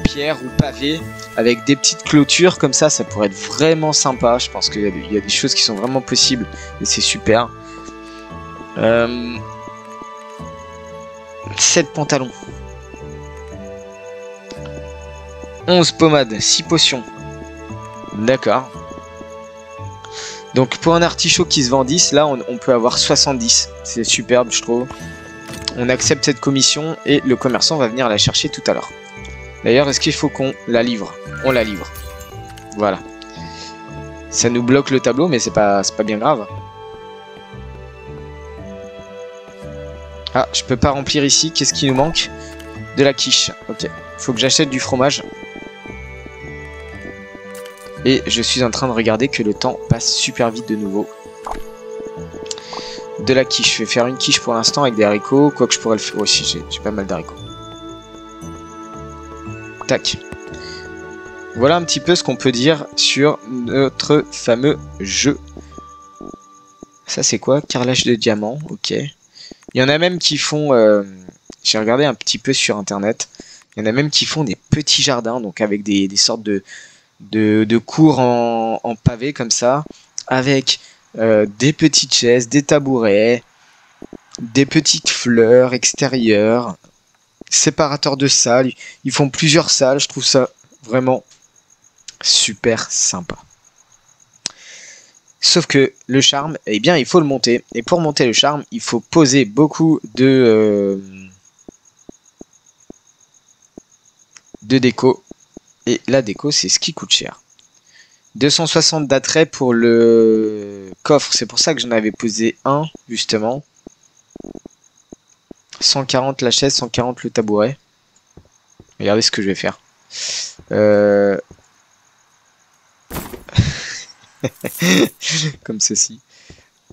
pierre ou pavé, avec des petites clôtures comme ça pourrait être vraiment sympa. Je pense qu'il y a des choses qui sont vraiment possibles et c'est super. 7 pantalons, 11 pommades, 6 potions. D'accord. Donc pour un artichaut qui se vend 10, là on peut avoir 70. C'est superbe, je trouve. On accepte cette commission et le commerçant va venir la chercher tout à l'heure. D'ailleurs, est-ce qu'il faut qu'on la livre? On la livre. Voilà. Ça nous bloque le tableau, mais c'est pas bien grave. Ah, je peux pas remplir ici. Qu'est-ce qui nous manque? De la quiche. Ok. Faut que j'achète du fromage. Et je suis en train de regarder que le temps passe super vite de nouveau. De la quiche. Je vais faire une quiche pour l'instant avec des haricots. Quoique je pourrais le faire aussi. J'ai pas mal d'haricots. Tac. Voilà un petit peu ce qu'on peut dire sur notre fameux jeu. Ça c'est quoi? Carrelage de diamants. Ok. Il y en a même qui font... j'ai regardé un petit peu sur internet. Il y en a même qui font des petits jardins. Donc avec des sortes de cours en pavé comme ça. Avec des petites chaises, des tabourets, des petites fleurs extérieures. Séparateur de salles. Ils font plusieurs salles. Je trouve ça vraiment Super sympa. Sauf que le charme, eh bien, il faut le monter. Et pour monter le charme, il faut poser beaucoup de déco. Et la déco, c'est ce qui coûte cher. 260 d'attrait pour le coffre. C'est pour ça que j'en avais posé un, justement. 140 la chaise, 140 le tabouret. Regardez ce que je vais faire. Comme ceci.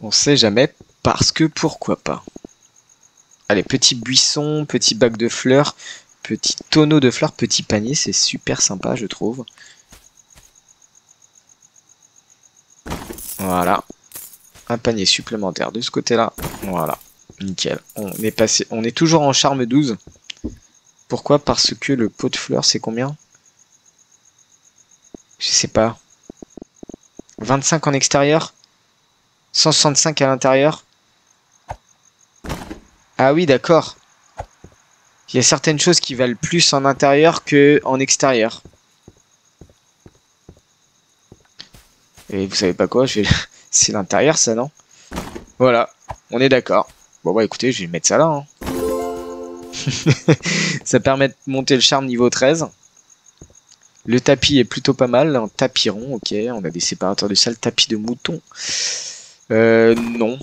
On sait jamais, parce que pourquoi pas. Allez, petit buisson, petit bac de fleurs, petit tonneau de fleurs, petit panier, c'est super sympa, je trouve. Voilà. Un panier supplémentaire de ce côté-là. Voilà. Nickel. On est toujours en charme 12. Pourquoi? Parce que le pot de fleurs, c'est combien? Je sais pas. 25 en extérieur, 165 à l'intérieur. Ah oui, d'accord. Il y a certaines choses qui valent plus en intérieur que en extérieur. Et vous savez pas quoi, c'est l'intérieur ça, non? Voilà, on est d'accord. Bon bah écoutez, je vais mettre ça là. Hein. Ça permet de monter le charme niveau 13. Le tapis est plutôt pas mal, un tapis rond, ok. On a des séparateurs de salle, tapis de mouton. Non.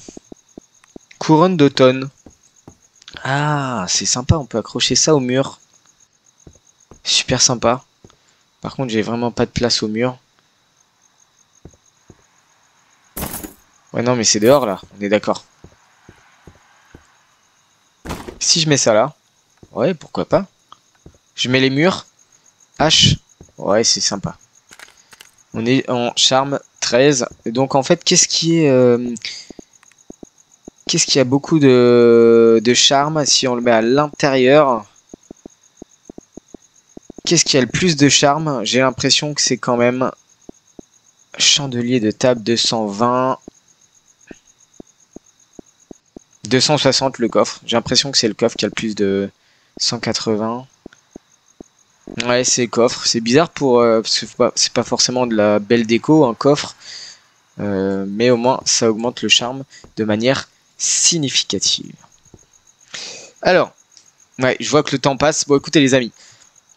Couronne d'automne. Ah, c'est sympa, on peut accrocher ça au mur. Super sympa. Par contre, j'ai vraiment pas de place au mur. Ouais, non, mais c'est dehors, là. On est d'accord. Si je mets ça là. Ouais, pourquoi pas. Je mets les murs. H. Ouais, c'est sympa. On est en charme 13. Donc, en fait, qu'est-ce qui a beaucoup de charme si on le met à l'intérieur? Qu'est-ce qui a le plus de charme? J'ai l'impression que c'est quand même chandelier de table 220. 260 le coffre. J'ai l'impression que c'est le coffre qui a le plus de 180. Ouais, c'est le coffre. C'est bizarre parce que c'est pas forcément de la belle déco, un coffre. Mais au moins, ça augmente le charme de manière significative. Alors, ouais, je vois que le temps passe. Bon, écoutez les amis.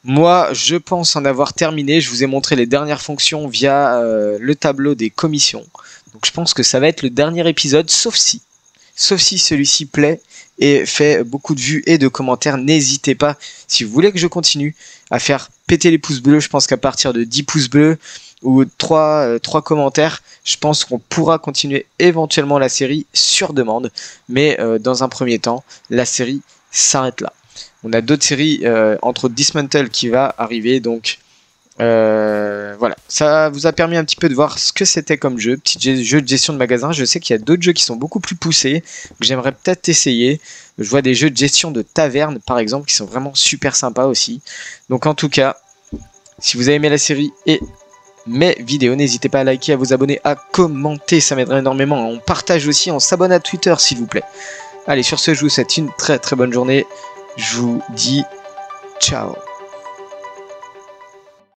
Moi, je pense en avoir terminé. Je vous ai montré les dernières fonctions via le tableau des commissions. Donc je pense que ça va être le dernier épisode, sauf si celui-ci plaît et fait beaucoup de vues et de commentaires. N'hésitez pas, si vous voulez que je continue, à faire péter les pouces bleus. Je pense qu'à partir de 10 pouces bleus ou 3 commentaires, je pense qu'on pourra continuer éventuellement la série sur demande. Mais dans un premier temps, la série s'arrête là. On a d'autres séries, entre autres Dismantle qui va arriver, donc voilà. Ça vous a permis un petit peu de voir ce que c'était comme jeu, petit jeu de gestion de magasin. Je sais qu'il y a d'autres jeux qui sont beaucoup plus poussés, que j'aimerais peut-être essayer. Je vois des jeux de gestion de taverne, par exemple, qui sont vraiment super sympas aussi. Donc en tout cas, si vous avez aimé la série et mes vidéos, n'hésitez pas à liker, à vous abonner, à commenter, ça m'aiderait énormément. On partage aussi, on s'abonne à Twitter s'il vous plaît. Allez, sur ce, je vous souhaite une très très bonne journée. Je vous dis ciao.